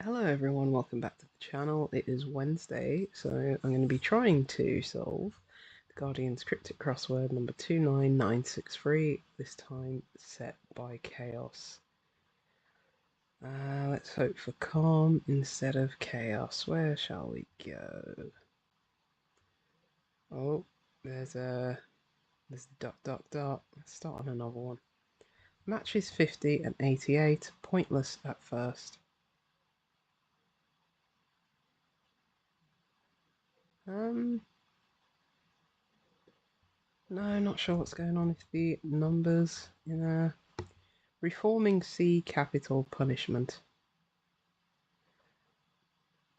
Hello everyone, welcome back to the channel. It is Wednesday, so I'm going to be trying to solve the Guardian's Cryptic Crossword number 29963, this time set by chaos. Let's hope for calm instead of chaos. Where shall we go? Oh, there's dot dot dot. Let's start on another one. Matches 50 and 88, pointless at first. No, not sure what's going on with the numbers in reforming C capital punishment.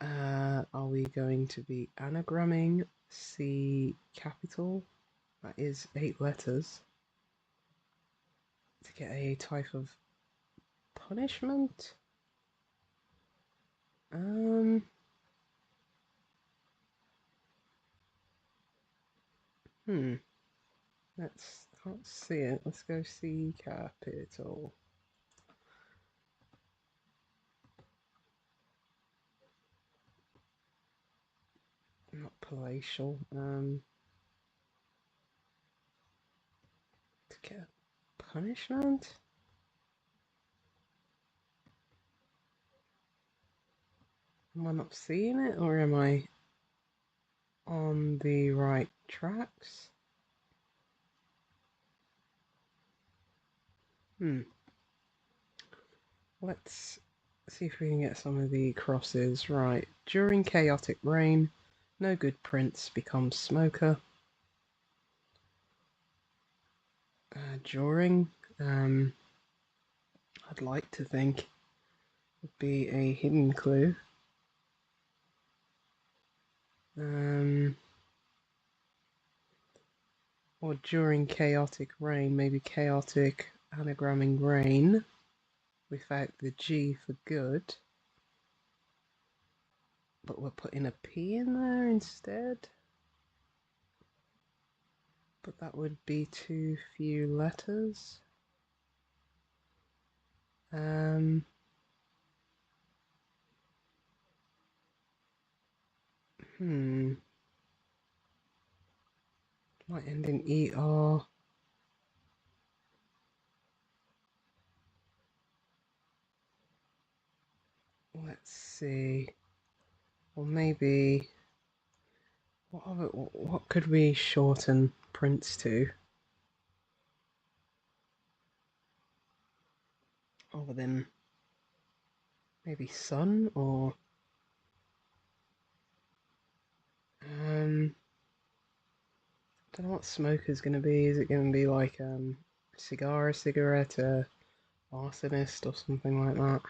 Are we going to be anagramming C capital? That is 8 letters. To get a type of punishment? Can't see it. Let's go C capital. Not palatial. To get a punishment? Am I not seeing it, or am I on the right tracks? Let's see if we can get some of the crosses right. During chaotic rain, no good prince becomes smoker. During, I'd like to think, would be a hidden clue. Or during chaotic rain, maybe chaotic anagramming rain without the G for good. But we're putting a P in there instead. But that would be too few letters. Might end in ER. Let's see. Or maybe what could we shorten prince to? Other than maybe sun, or don't know what smoker's gonna be. Is it gonna be like a cigarette, a arsonist, or something like that?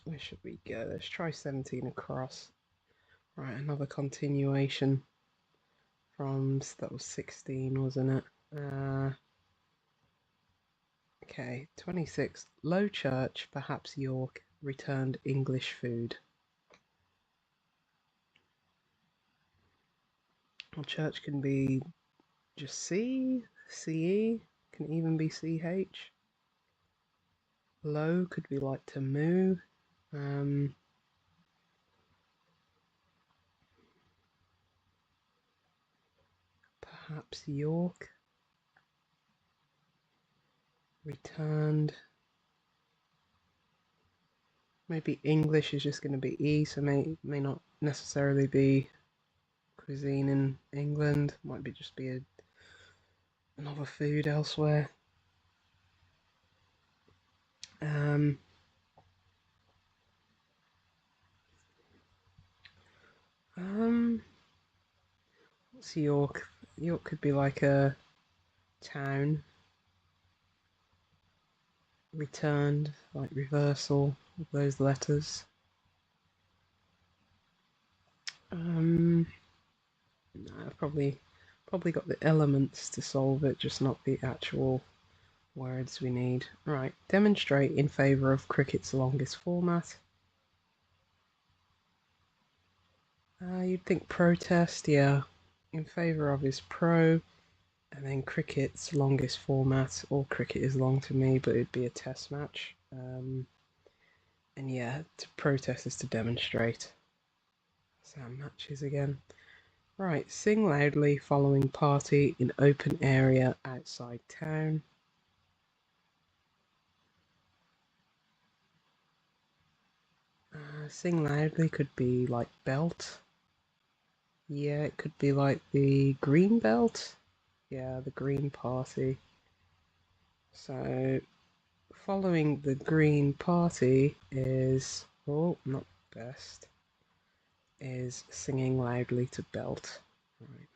Where should we go? Let's try 17 across. Right, another continuation from, that was 16, wasn't it? Okay, 26. Low church, perhaps York, returned English food. Well, church can be just C, CE, can even be CH. Low could be like to moo. Perhaps York. Returned. Maybe English is just going to be E, so may not necessarily be cuisine in England. Might be just be another food elsewhere. What's York? York could be like a town. Returned, like reversal of those letters. No, I've probably got the elements to solve it, just not the actual words we need. Right, demonstrate in favour of cricket's longest format. You'd think protest, yeah. In favour of is pro, and then cricket's longest format. All cricket is long to me, but it'd be a test match. And yeah, to protest is to demonstrate. Sound matches again. Right, sing loudly following party in open area outside town. Sing loudly could be like belt. Yeah, it could be like the green belt. Yeah, the green party. So, following the green party is, oh, not best, is singing loudly to belt. Right.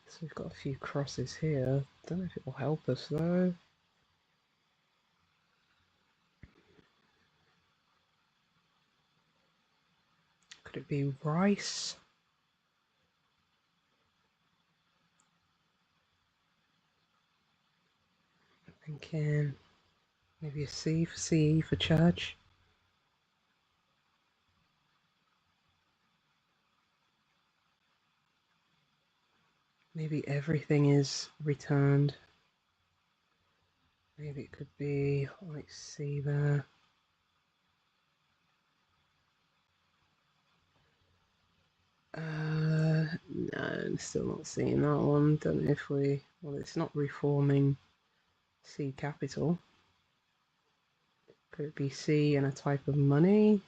So we've got a few crosses here. Don't know if it will help us though. Could it be rice? I'm thinking maybe a C for CE for church. Maybe everything is returned. Maybe it could be like C there. No, I'm still not seeing that one. Don't know if we. Well, it's not reforming C capital. Could it be C and a type of money?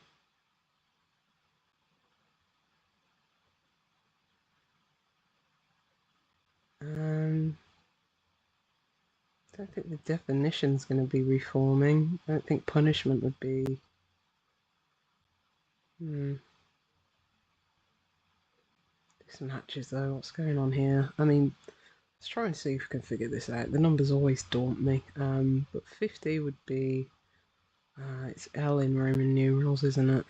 I don't think the definition's going to be reforming. I don't think punishment would be. This matches though. What's going on here? I mean, let's try and see if we can figure this out. The numbers always daunt me. But 50 would be. It's L in Roman numerals, isn't it?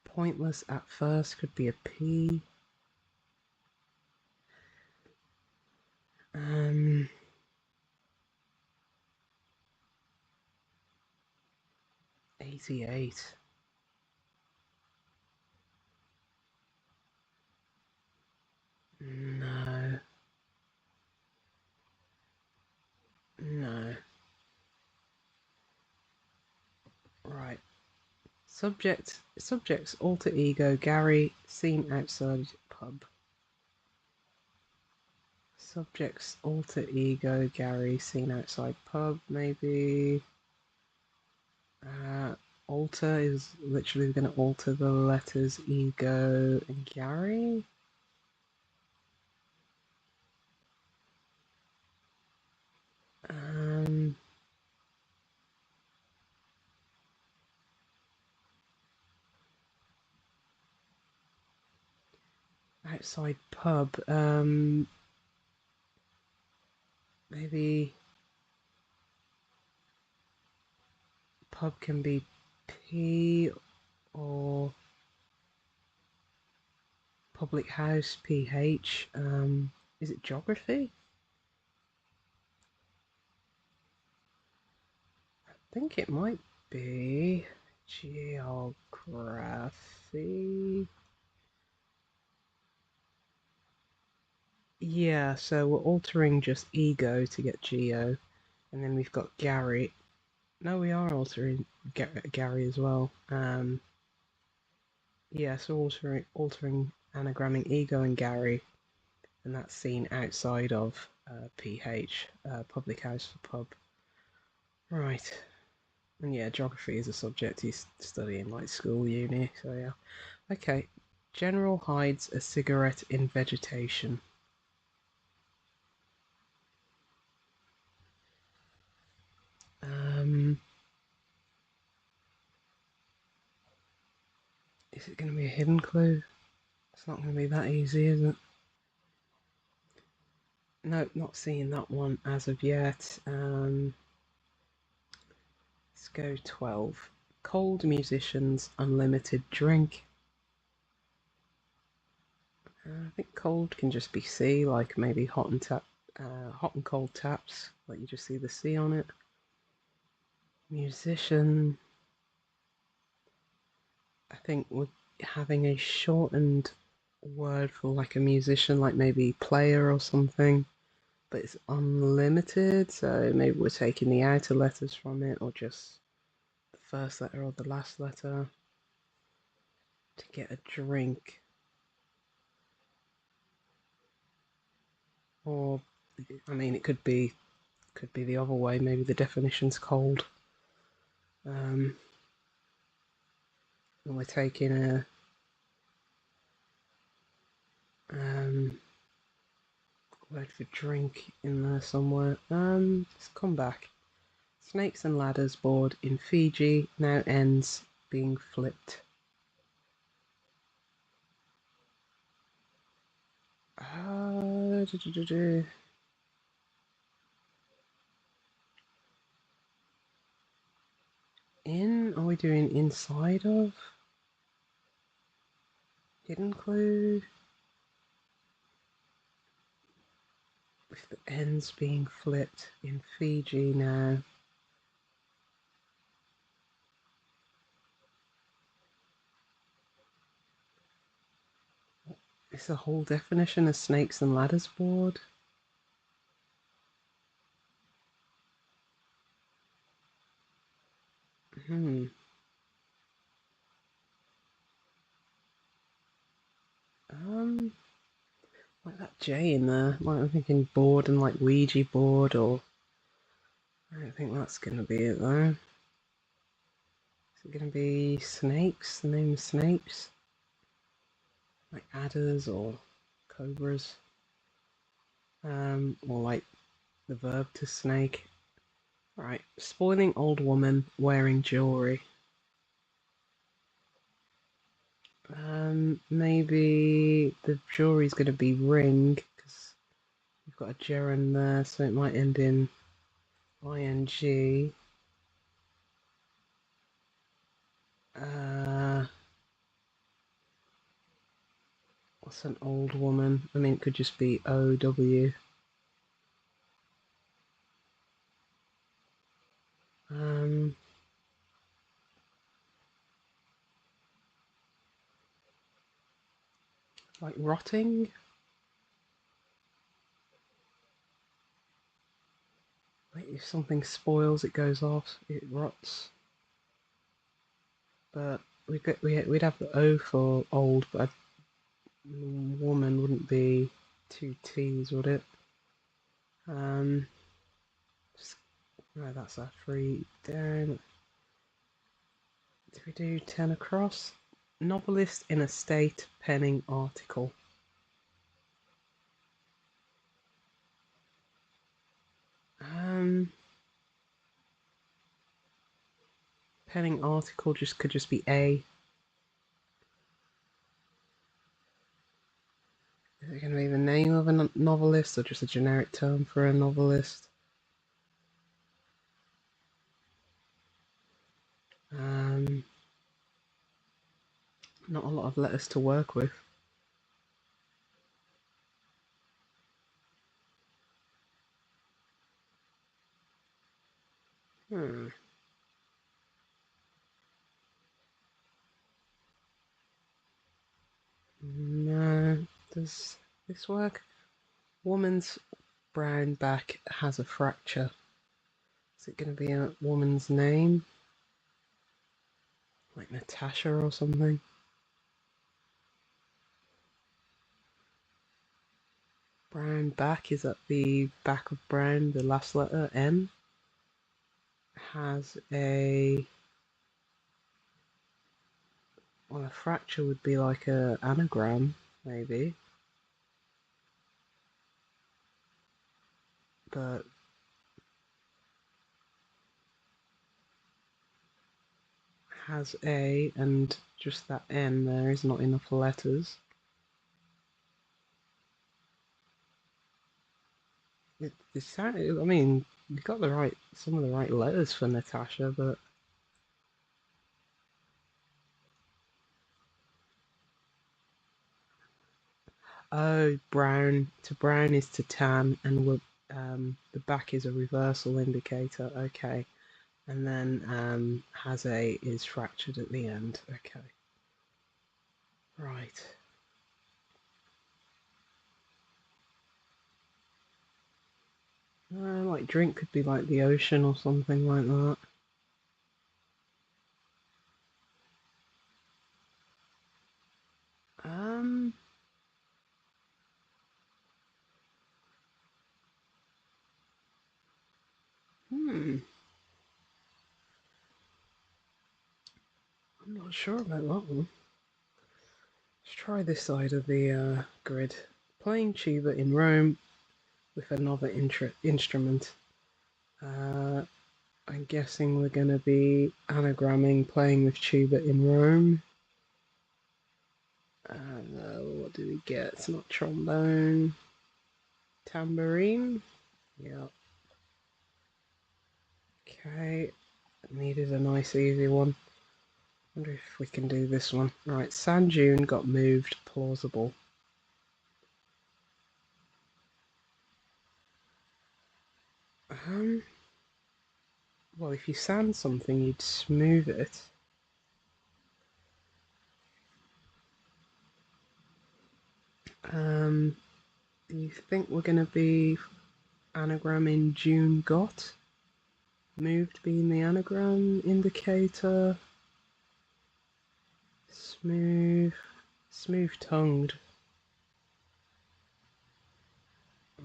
Pointless at first could be a P. 88. No. No. Right. Subject's alter ego Gary seen outside pub. Subject's alter ego Gary seen outside pub. Maybe alter is literally going to alter the letters ego and Gary. Outside pub. Maybe pub can be P or public house PH. Is it geography? I think it might be geography. Yeah, so we're altering just ego to get geo, and then we've got Gary. No, we are altering Gary as well. Yeah, so altering anagramming ego and Gary, and that's seen outside of PH, public house for pub. Right. And yeah, geography is a subject you study in like school, uni, so yeah. Okay. General hides a cigarette in vegetation. Is it going to be a hidden clue? It's not going to be that easy, is it? No, not seeing that one as of yet. Let's go 12. Cold musicians, unlimited drink. I think cold can just be C, like maybe hot and cold taps, like you just see the C on it. Musician. I think with having a shortened word for like a musician, like maybe player or something. but it's unlimited, so maybe we're taking the outer letters from it, or just the first letter or the last letter to get a drink. Or, I mean, it could be the other way. Maybe the definition's cold. And we're taking a word for drink in there somewhere. Let's come back. Snakes and ladders board in Fiji now ends being flipped. In? Are we doing inside of? Hidden clue? With the ends being flipped in Fiji now. Is the whole definition of snakes and ladders board? Like that J in there. Like I'm thinking board and like Ouija board, or I don't think that's gonna be it though. Is it gonna be snakes? The name of snakes? Like adders or cobras? Or like the verb to snake. Right, spoiling old woman wearing jewellery. Maybe the jewellery's going to be ring, because you've got a gerund there, so it might end in ing. What's an old woman? I mean, it could just be OW. Like rotting? Like if something spoils, it goes off, it rots. But we'd have the O for old, but woman wouldn't be two T's, would it? No, that's our 3 down. Did we do 10 across? Novelist in a state penning article. Penning article could just be A. Is it going to be the name of a novelist or just a generic term for a novelist? Not a lot of letters to work with. No. Does this work? Woman's brown back has a fracture. Is it going to be a woman's name? Like Natasha or something? Brown back, is at the back of brown, the last letter, N? Has a... Well, a fracture would be like a anagram, maybe. But has a, and just that N there is not enough letters. It sounded, I mean, you got some of the right letters for Natasha, but oh, brown. To brown is to tan, and the back is a reversal indicator. Okay, and then has a is fractured at the end. Okay, right. Like drink could be like the ocean or something like that. Um, hmm, I'm not sure about that one. Let's try this side of the grid. Playing tuba in Rome with another instrument. Uh, I'm guessing we're going to be anagramming playing with tuba in Rome. What do we get? It's not trombone. Tambourine? Yeah. Okay. Needed a nice easy one. Wonder if we can do this one. Right, sand dune got moved. Plausible. Um, well, if you sand something, you'd smooth it. Do you think we're going to be anagramming June got? Moved being the anagram indicator. Smooth. Smooth tongued.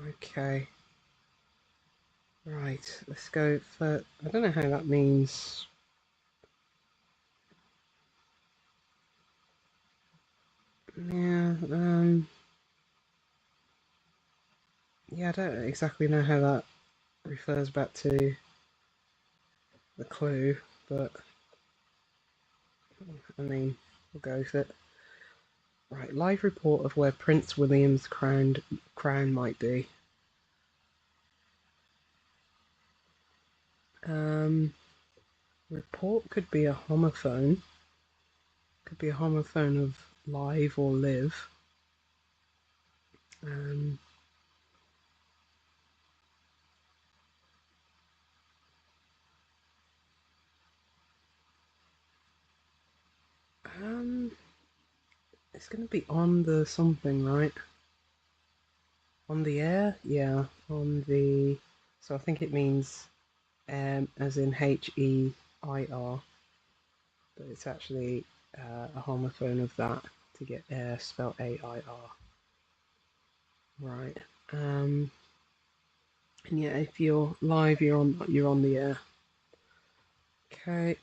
Okay. Right, let's go for. I don't know how that means. Yeah, yeah, I don't exactly know how that refers back to the clue, but I mean, we'll go with it. Right, live report of where Prince William's crown might be. Report could be a homophone. Could be a homophone of live or live. Um, um, it's going to be on the something, right? On the air? Yeah, on the. So I think it means as in Heir, but it's actually a homophone of that to get air spelled Air. Right. And yeah, if you're live, you're on the air. Okay.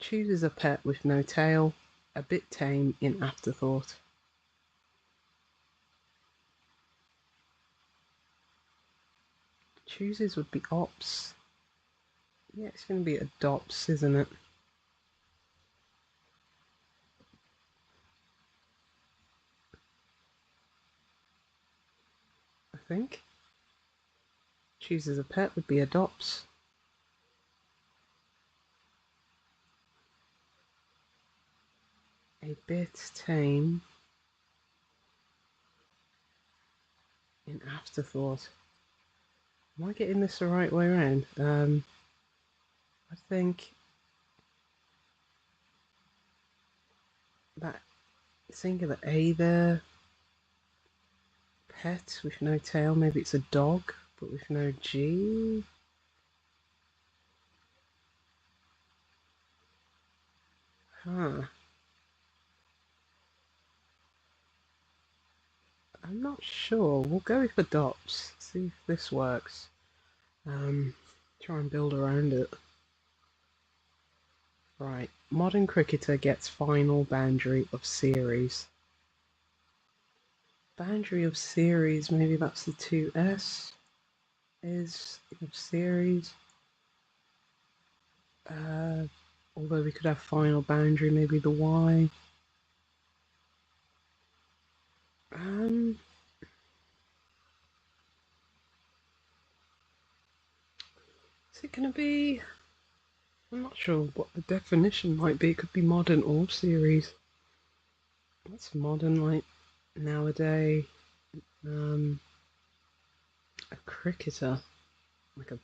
Chooses a pet with no tail, a bit tame in afterthought. Chooses would be ops. Yeah, it's going to be adopts, isn't it? I think. Chooses a pet would be adopts. A bit tame in afterthought. Am I getting this the right way around? I think that singular A there, pet with no tail, maybe it's a dog, but with no G. Huh. I'm not sure. We'll go with adopts. See if this works. Um, Try and build around it. Right. Modern cricketer gets final boundary of series. Boundary of series, maybe that's the 2S is of series. Uh, Although we could have final boundary, maybe the Y. Um, is it going to be? I'm not sure what the definition might be. It could be modern or series. What's modern like nowadays? Um, a cricketer, like a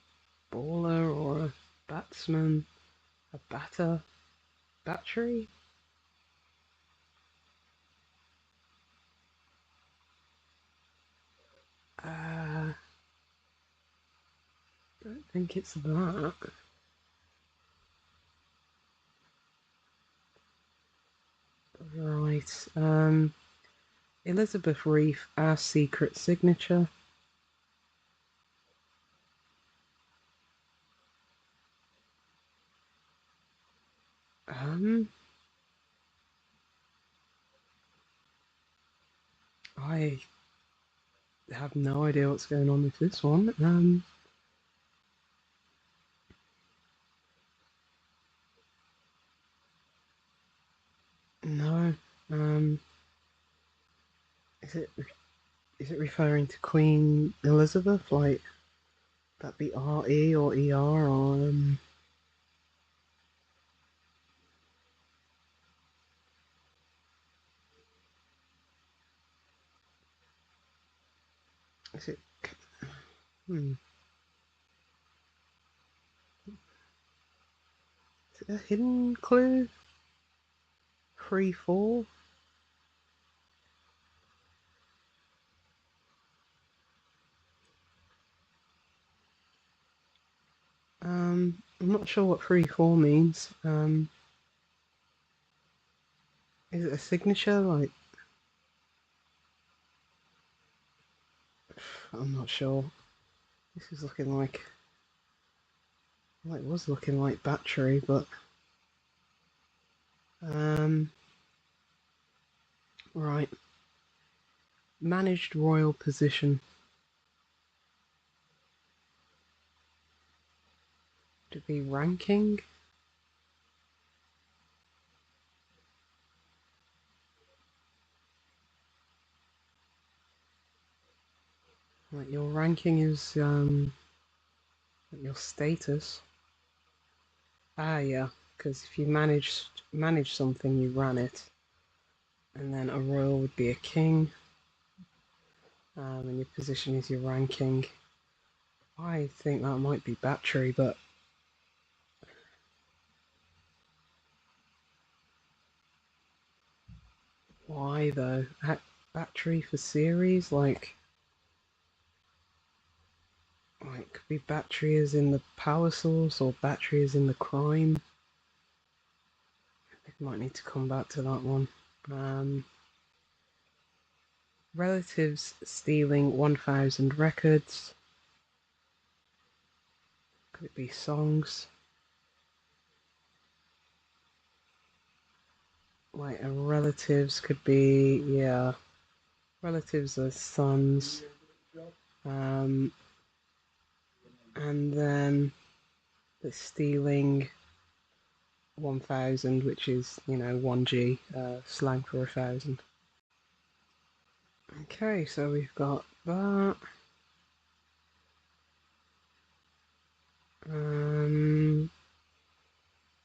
bowler or a batsman, a batter, battery. Uh, Don't think it's that. Right. Elizabeth Reef, Our Secret Signature. Um, I have no idea what's going on with this one. No. Um, is it referring to Queen Elizabeth? Like that be RE or ER or is it? Hmm. Is it a hidden clue? Free fall? I'm not sure what free fall means. Is it a signature? Like, I'm not sure. This is looking like, well, it was looking like battery, but um, right. Managed royal position to be ranking. Like your ranking is your status. Ah, yeah. Because if you manage something, you run it, and then a royal would be a king, and your position is your ranking. I think that might be battery, but why though? Battery for series, like could be battery as in the power source or battery as in the crime. I might need to come back to that one. Um, Relatives stealing 1,000 records. Could it be songs? Like relatives could be, yeah. Relatives are sons. Um, and then the stealing 1,000, which is, 1G, slang for 1,000. Okay, so we've got that. Um,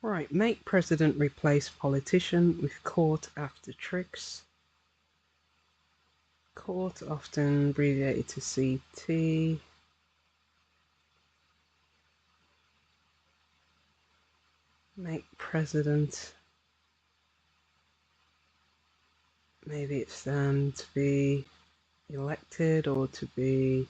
right, make president replace politician with court after tricks. Court, often abbreviated to CT. Make president. Maybe it's to be elected or to be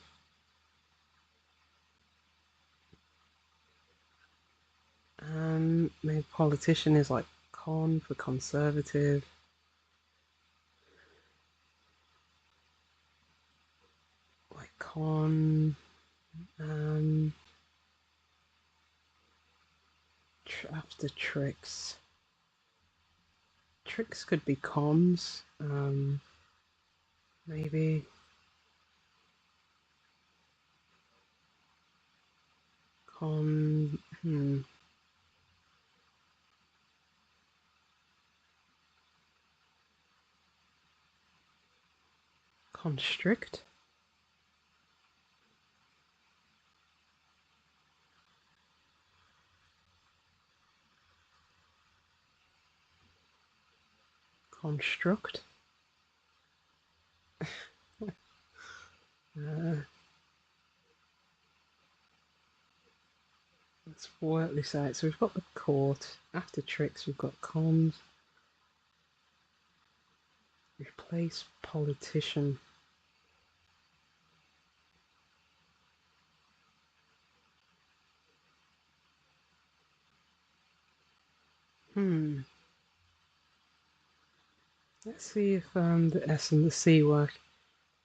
maybe politician is like con for conservative. Like con after tricks. Tricks could be cons. Maybe con. Constrict. Construct. Uh, let's work this out. So we've got the court. After tricks, we've got cons. Replace politician. Let's see if the S and the C work.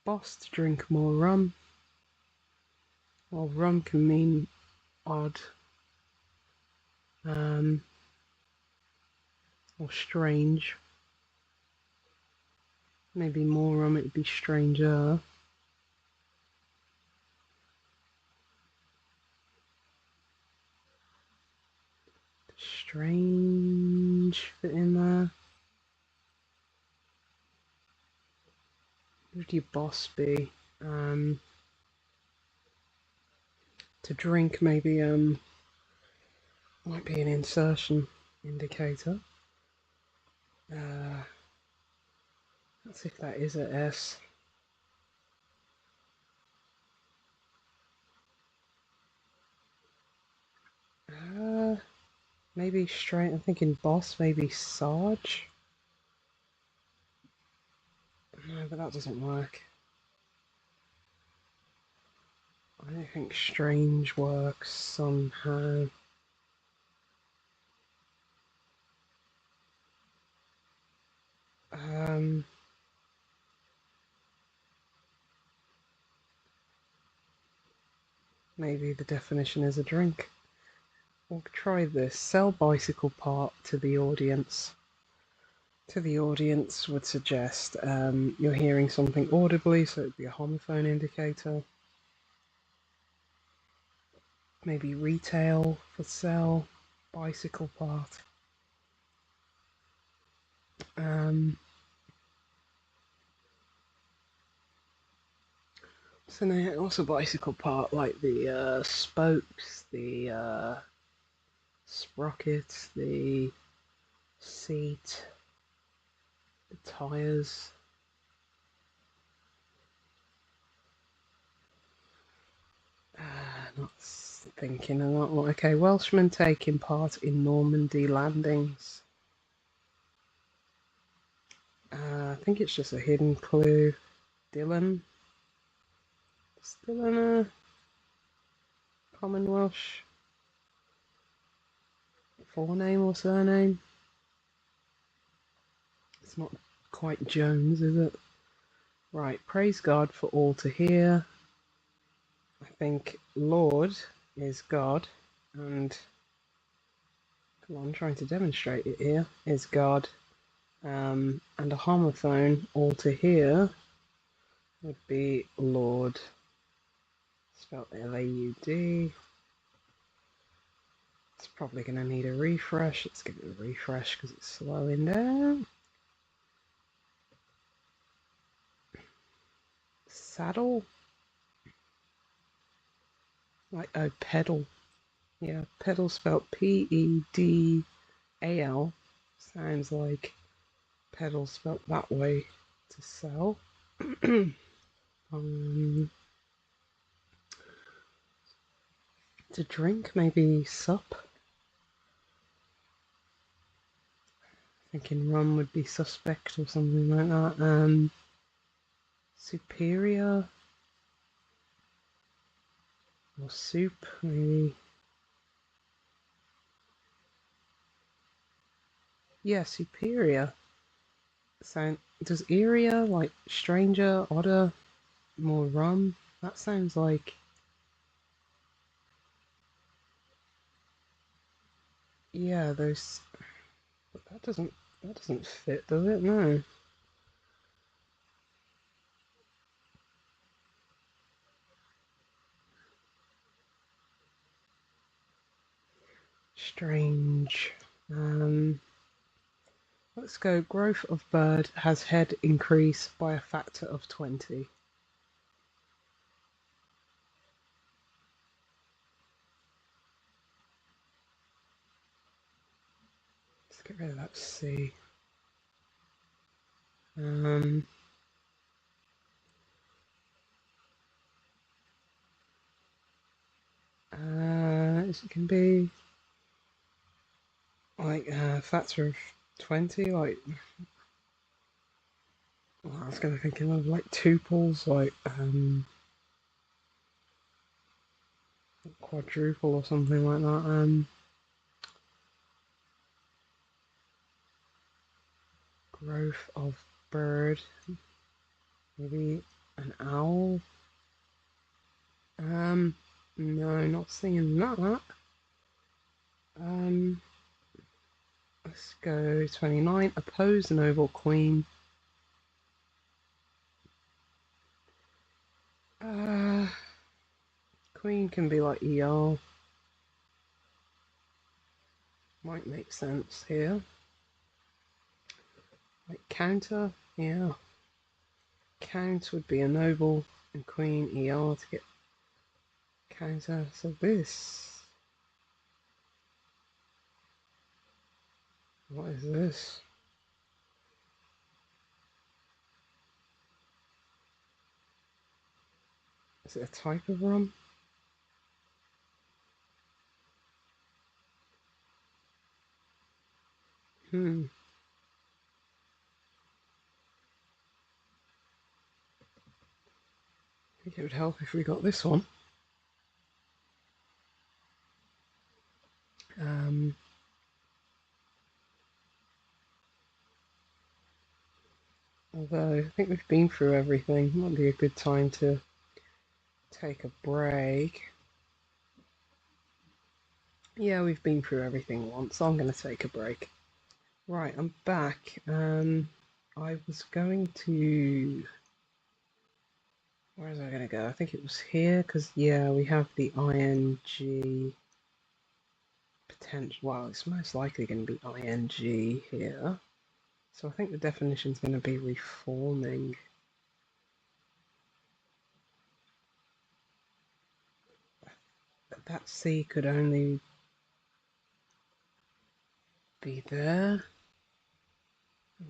Boss to drink more rum. Well, rum can mean odd. Or strange. Maybe more rum, it'd be stranger. Strange fit in there. What would your boss be? To drink, maybe might be an insertion indicator. Let's see if that is a S. Maybe straight. I'm thinking boss. Maybe Sarge. No, but that doesn't work. I don't think strange works somehow. Maybe the definition is a drink. We'll try this. Sell bicycle part to the audience. To the audience would suggest you're hearing something audibly, so it'd be a homophone indicator. Maybe retail for sell, bicycle part. So now what's a bicycle part? Like the spokes, the sprockets, the seat, the tyres. Not thinking a lot. Okay, Welshmen taking part in Normandy landings. I think it's just a hidden clue. Dylan. Is Dylan a common Welsh forename or surname? It's not quite Jones, is it? Right, praise God for all to hear. I think Lord is God, and well, I'm trying to demonstrate it here, is God, and a homophone, all to hear, would be Lord, spelled L-A-U-D. It's probably going to need a refresh. Let's give it a refresh because it's slowing down. Saddle? Like, oh, pedal. Yeah, pedal spelled P-E-D-A-L. Sounds like pedal spelled that way to sell. To drink, maybe sup. Thinking rum would be suspect or something like that. Superior. Or soup, maybe. Yeah, superior. Sound does area like stranger, odder, more rum? That sounds like yeah, those but that doesn't fit, does it? No. Strange. Let's go. Growth of bird has head increase by a factor of 20. Let's get rid of that C. It can be like factor of 20, like well, I was gonna think of like tuples, like quadruple or something like that. Growth of bird. Maybe an owl. No, not seeing that. Let's go 29. Oppose noble queen. Queen can be like ER. Might make sense here. Like counter, yeah. Count would be a noble and queen ER to get counter. So this. What is this? Is it a type of rum? I think it would help if we got this one. Although I think we've been through everything, might be a good time to take a break. Yeah, we've been through everything once, so I'm going to take a break. Right, I'm back. I was going to... Where was I going to go? I think it was here, because, yeah, we have the ing potential. Well, it's most likely going to be ing here. So I think the definition is going to be reforming. That C could only be there.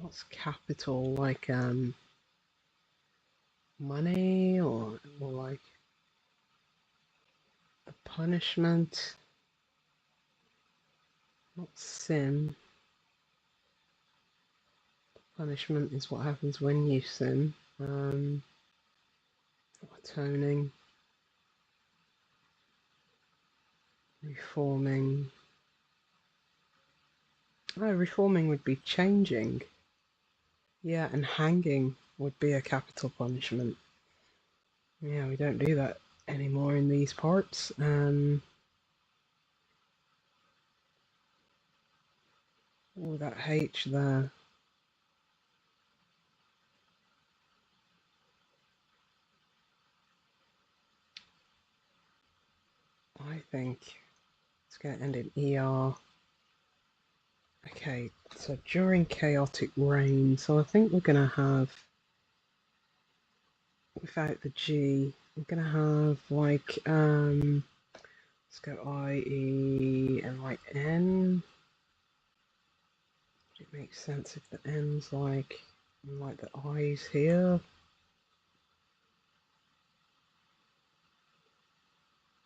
What's capital? Like money or like the punishment? Not sin. Punishment is what happens when you sin. Atoning. Reforming. Oh, reforming would be changing. Yeah, and hanging would be a capital punishment. Yeah, we don't do that anymore in these parts. Oh, that H there. I think it's going to end in ER. Okay, so during chaotic rain, so I think we're going to have, without the G, we're going to have like, let's go IE and like N. Would it make sense if the N's like the I's here?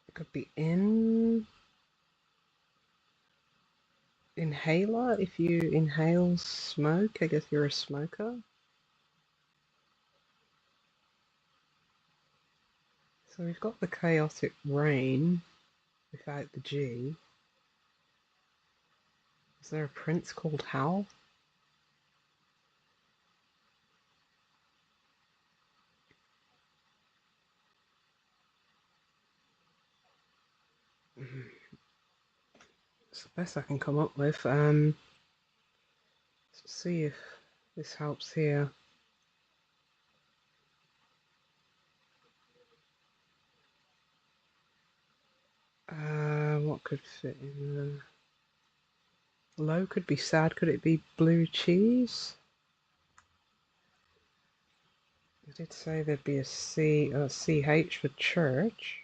It could be inhaler. If you inhale smoke, I guess you're a smoker. So we've got the chaotic rain without the G. Is there a prince called Hal? It's the best I can come up with. Let's see if this helps here. What could fit in there? Low could be sad. Could it be blue cheese? I did say there'd be a C, CH for church.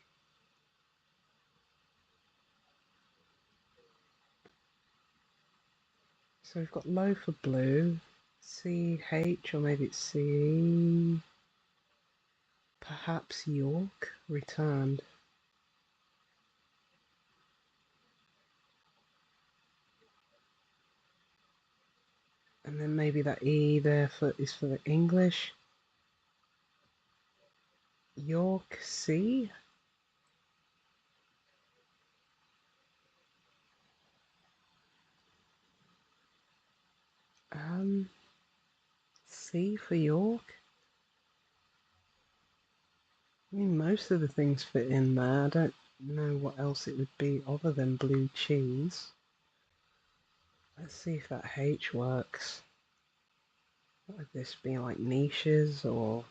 So we've got low for blue, CH, or maybe it's CE. Perhaps York returned. And then maybe that E there is for the English. York C. C for York? I mean, most of the things fit in there. I don't know what else it would be other than blue cheese. Let's see if that H works. What would this be, like niches or...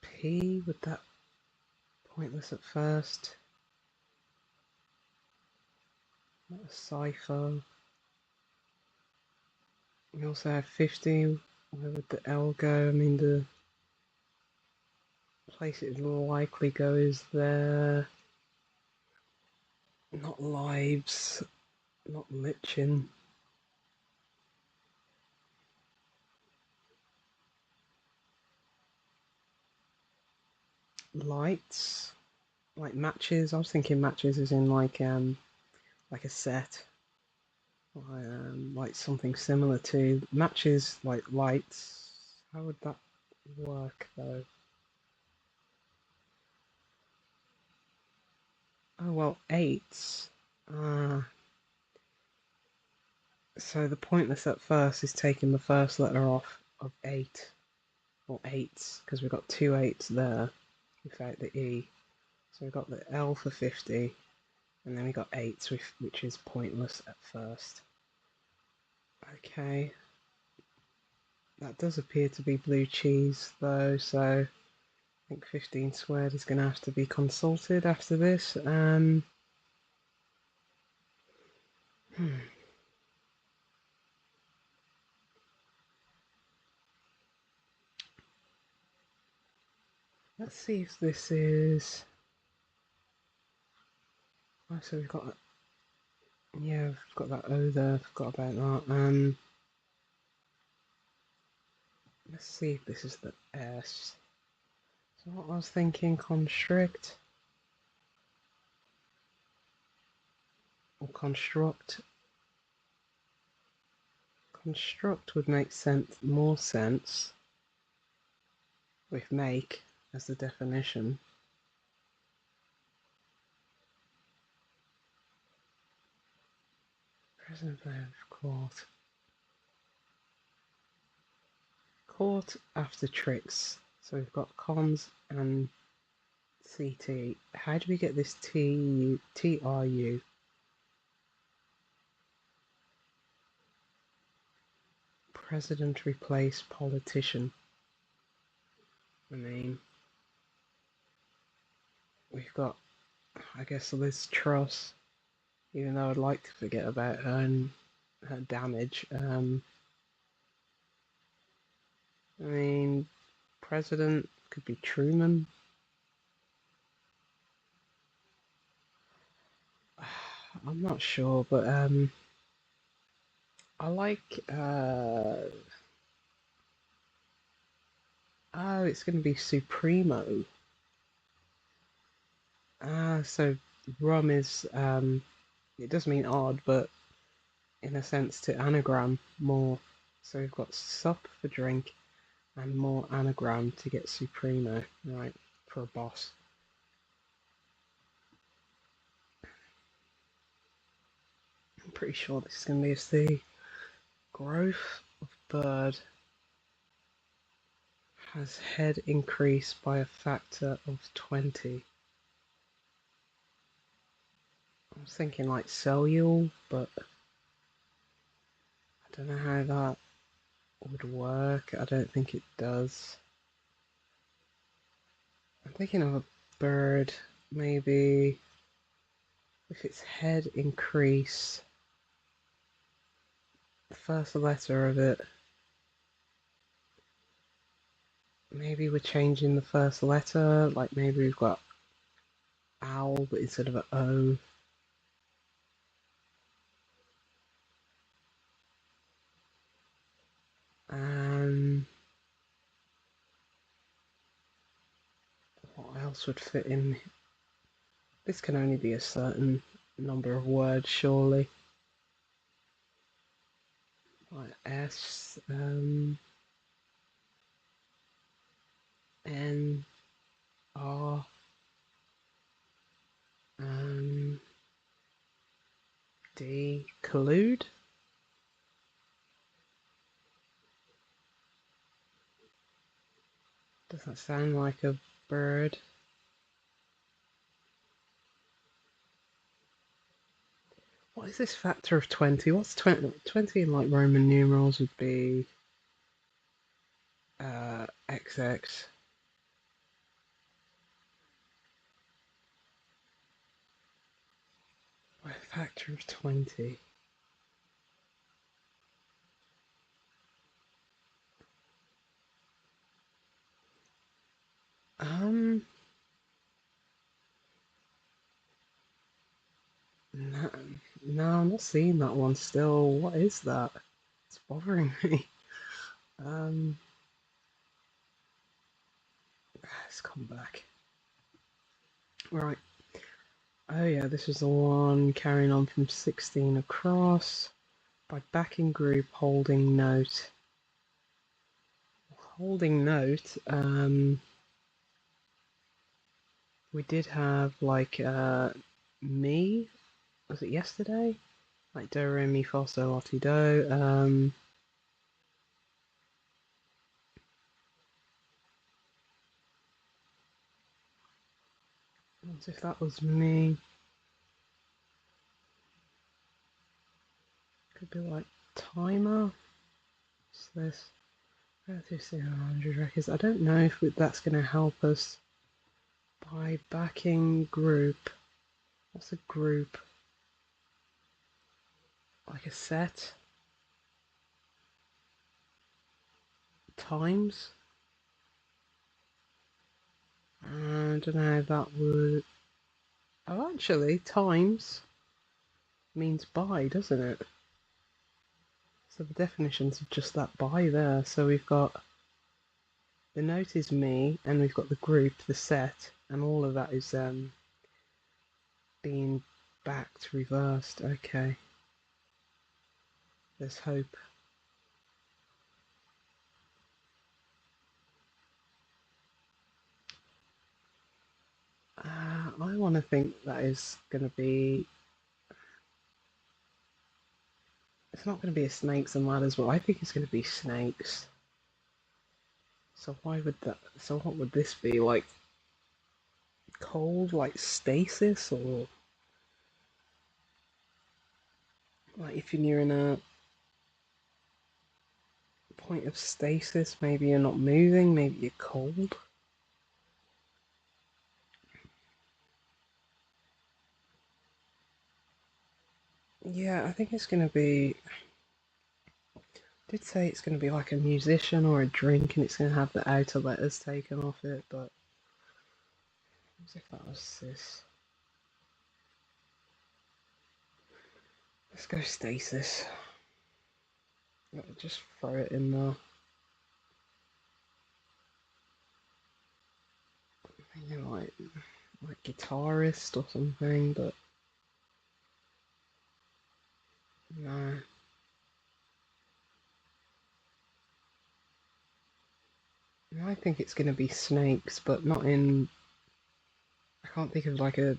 P, would that... Pointless at first. Not a cipher. We also have 50. Where would the L go? I mean, the place it would likely go is there. Not lives. Not lichen. Lights. Like matches. I was thinking matches is in like a set. Like something similar to matches, like lights. How would that work though? Oh well, eights. So the pointless at first is taking the first letter off of eight, or eights, because we've got two eights there without the E. So we've got the L for 50, and then we got eights, which is pointless at first. Okay. That does appear to be blue cheese though, so I think 15 squared is going to have to be consulted after this. Let's see if this is... Oh, so we've got... Yeah, we've got that O there, forgot about that. Let's see if this is the S. So what I was thinking, constrict or construct. Construct would make more sense with make as the definition. Present of court. Court after tricks. So we've got cons and CT. How do we get this TRU? President replace politician. I mean, we've got, I guess, Liz Truss, even though I'd like to forget about her and her damage. I mean, president could be Truman. I'm not sure, but I like. Oh, it's going to be Supremo. So rum is it does mean odd, but in a sense to anagram more. So we've got sup for drink and more anagram to get Supremo, right, for a boss. I'm pretty sure this is going to be a C. Growth of bird has head increased by a factor of 20. I was thinking like cellule, but I don't know how that would work. I don't think it does. I'm thinking of a bird, maybe if its head increase, the first letter of it, maybe we're changing the first letter, like maybe we've got owl, but instead of an O. What else would fit in? This can only be a certain number of words, surely. Like S, N, R, be collude? Does that sound like a bird? What is this factor of 20? What's 20? 20 in like Roman numerals would be XX. A factor of 20. Um, no, no, I'm not seeing that one still. What is that? It's bothering me. Um, let's come back. Right. Oh yeah, this is the one carrying on from 16 across by backing group holding note. Holding note, we did have like me, was it yesterday? Like do re mi fa sol la ti do. What if that was me? Could be like timer. What's this? 100 records. I don't know if that's going to help us by backing group. What's a group? Like a set? Times? I don't know if that would... Oh, actually, times means by, doesn't it? So the definitions of just that by there. So we've got the note is me, and we've got the group, the set, and all of that is being backed, reversed. Okay, there's hope. I want to think that is going to be... It's not going to be a snakes and ladders, but I think it's going to be snakes. So why would that... So what would this be? Like cold, like stasis, or like if you're in a point of stasis, maybe you're not moving, maybe you're cold. Yeah, I think it's going to be... did say it's going to be like a musician or a drink, and it's going to have the outer letters taken off it, but as if that was this. Let's go stasis. Just throw it in there. You know, like guitarist or something, but no. I think it's going to be snakes, but not in... I can't think of like a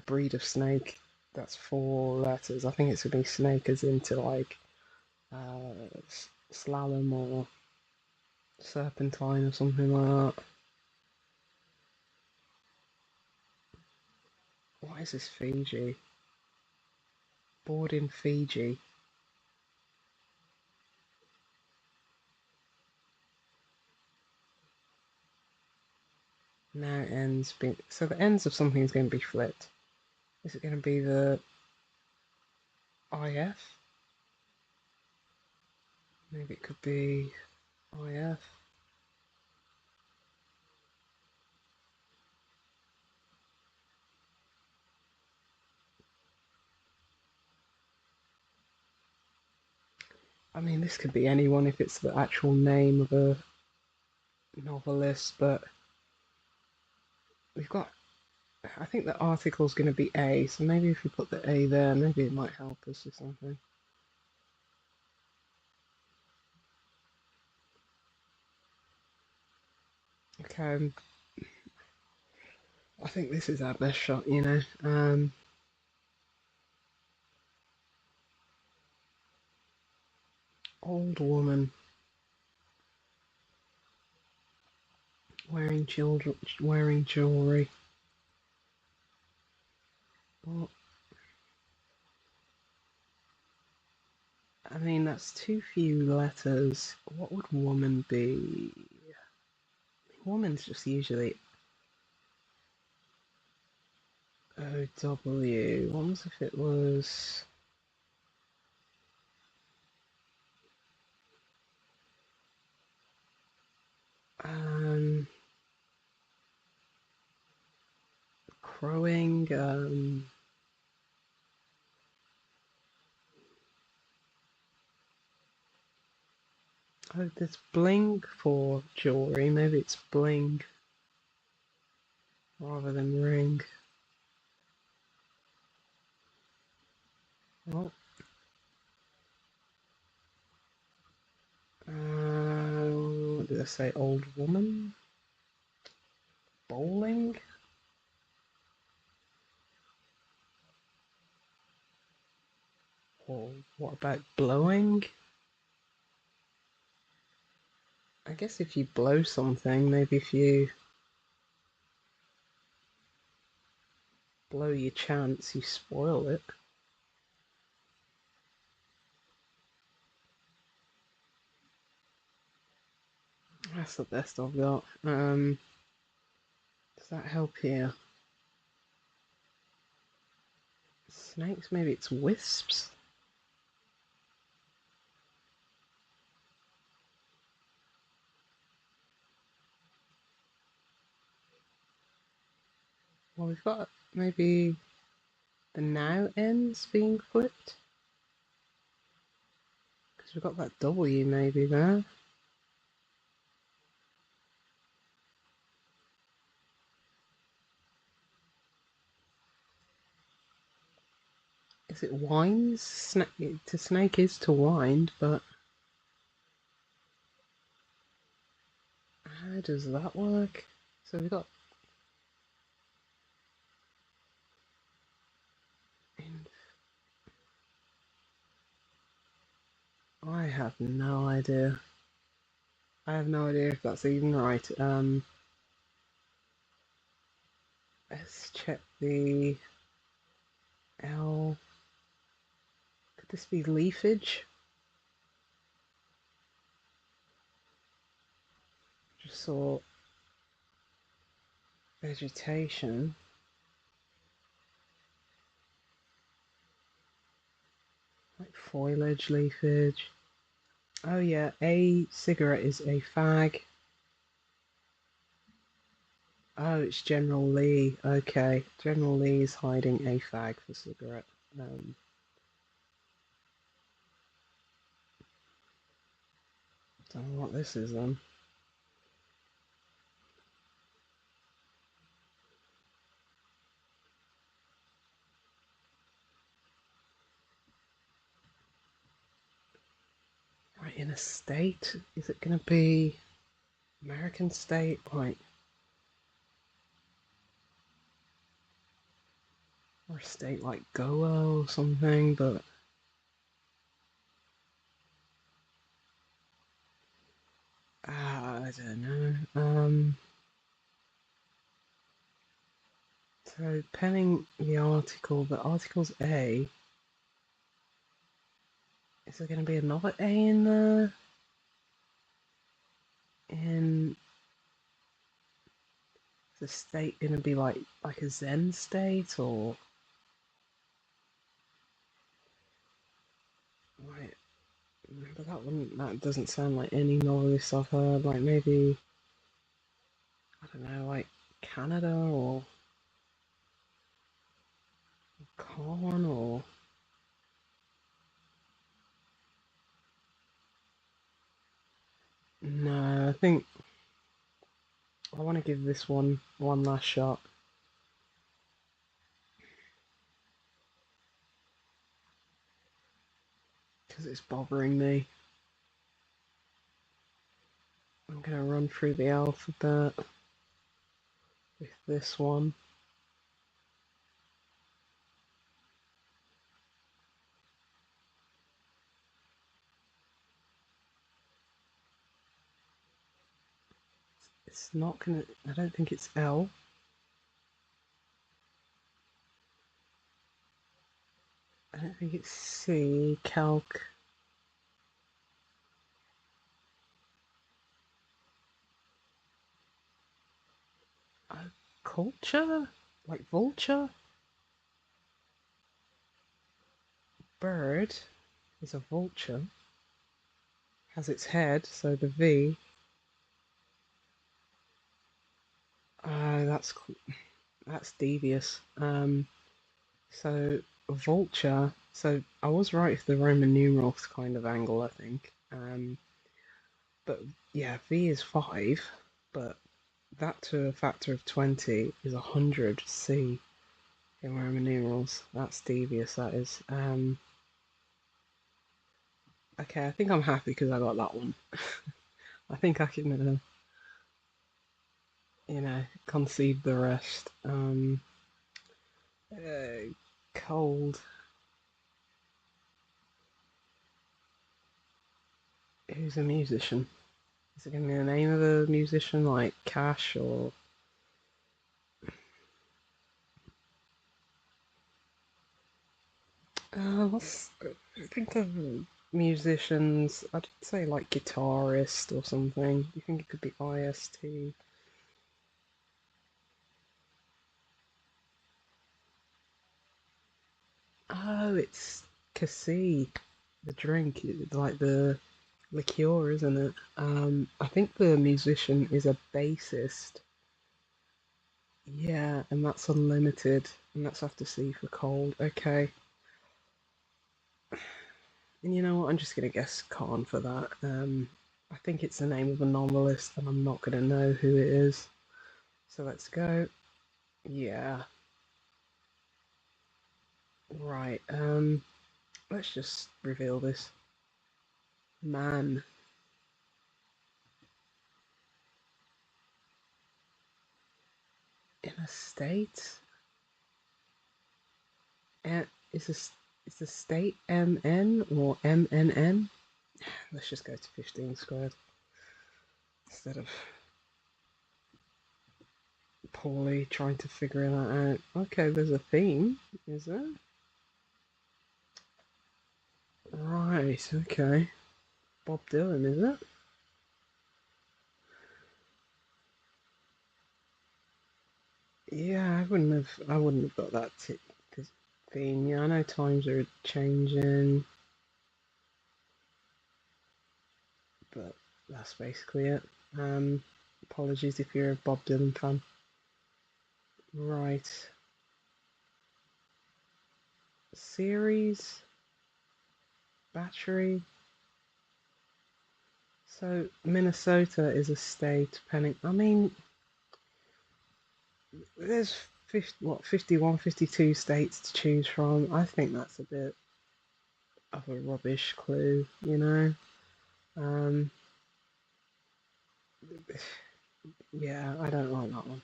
breed of snake that's 4 letters. I think it's going to be snake as into like slalom or serpentine or something like that. What is this, Fiji? Bored in Fiji. Now ends being... So the ends of something is going to be flipped. Is it going to be the IF? Maybe it could be IF. I mean, this could be anyone if it's the actual name of a novelist, but we've got... I think the article's going to be A, so maybe if we put the A there, maybe it might help us or something. Okay, I think this is our best shot, you know. Old woman wearing jewelry. Well, I mean, that's too few letters. What would woman be? Woman's just usually O-W. What was if it was... Um, crowing, oh, there's bling for jewelry. Maybe it's bling rather than ring. Oh, what did I say? Old woman? Bowling? Or what about blowing? I guess if you blow something, maybe if you blow your chance, you spoil it. That's the best I've got. Does that help here? Snakes, maybe it's wisps? Well, we've got maybe the now ends being flipped. Because we've got that W maybe there. Is it winds? To snake is to wind, but how does that work? So we've got... I have no idea. I have no idea if that's even right. Let's check the L. Could this be leafage? Just saw vegetation. Like foliage, leafage. Oh yeah, a cigarette is a fag. Oh, it's General Lee. Okay, General Lee is hiding a fag for cigarette. Don't know what this is then. Right, in a state? Is it going to be American state? Like, or a state like Goa or something, but I don't know. So penning the article's A. Is there going to be another A in there? In the state going to be like a Zen state or like? But that doesn't sound like any novelist I've heard. Like maybe I don't know, like Canada or corn or no. I think I want to give this one last shot because it's bothering me. I'm gonna run through the alphabet with this one. It's not gonna. I don't think it's L. I don't think it's C. Calc. Culture? Like vulture? Bird is a vulture. Has its head, so the V. That's devious. So vulture. So I was right for the Roman numerals kind of angle, I think. But yeah, V is 5, but that to a factor of 20 is 100 C in Roman numerals. That's devious, that is. Okay, I think I'm happy because I got that one. I think I can, concede the rest. Cold. Who's a musician? Is it going to be the name of a musician, like Cash or? Let's think of musicians. I'd say like guitarist or something. Do you think it could be IST? Oh, it's Cassis, the drink, like the liqueur, isn't it? I think the musician is a bassist. Yeah, and that's unlimited, and that's after C for cold. Okay. And you know what? I'm just gonna guess Khan for that. I think it's the name of a novelist, and I'm not gonna know who it is. So let's go. Yeah, right. Let's just reveal this. Man in a state. Is this is the state MN or MNN? Let's just go to 15 squared instead of poorly trying to figure that out. Okay, there's a theme, is there? Right, okay. Bob Dylan, is it? Yeah, I wouldn't have got that theme. Yeah, I know times are changing, but that's basically it. Apologies if you're a Bob Dylan fan. Right. Series, battery. So Minnesota is a state. I mean, there's 51, 52 states to choose from. I think that's a bit of a rubbish clue, you know. Um, yeah, I don't like that one.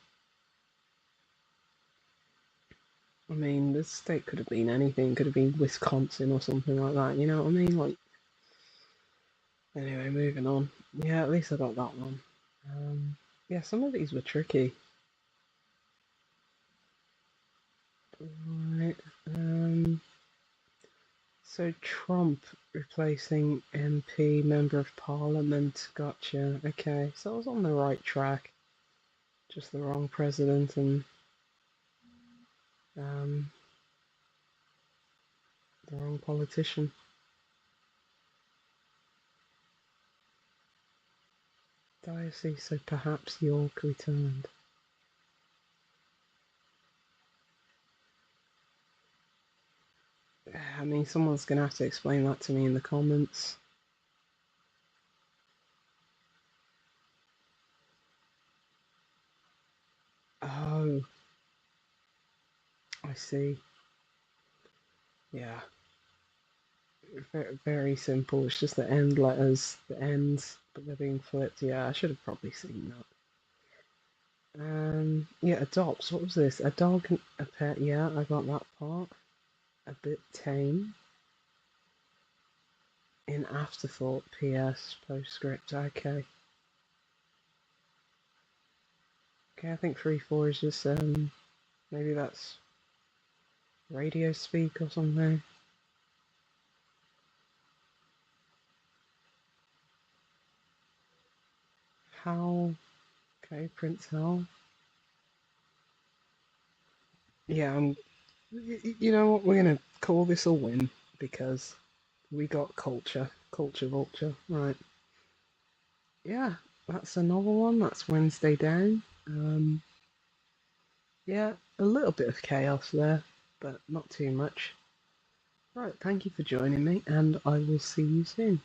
I mean, the state could have been anything. Could have been Wisconsin or something like that. You know what I mean? Like, anyway, moving on. Yeah, at least I got that one. Yeah, some of these were tricky. Right. So Trump replacing MP, Member of Parliament. Gotcha. Okay, so I was on the right track. Just the wrong president and um, the wrong politician. Diocese, so perhaps York returned. I mean, someone's going to have to explain that to me in the comments. Oh, I see. Yeah, very, very simple. It's just the end letters, the ends, but they're being flipped. Yeah, I should have probably seen that. Yeah, adopts. What was this? A dog, a pet. Yeah, I got that part. A bit tame. In afterthought, PS, postscript. Okay. Okay, I think 3-4 is just maybe that's radio speak or something. How? Okay, Prince Hal. Yeah, you know what? We're gonna call this a win because we got culture, culture vulture. Right. Yeah, that's another one. That's Wednesday down. Yeah, a little bit of chaos there, but not too much. Right, thank you for joining me, and I will see you soon.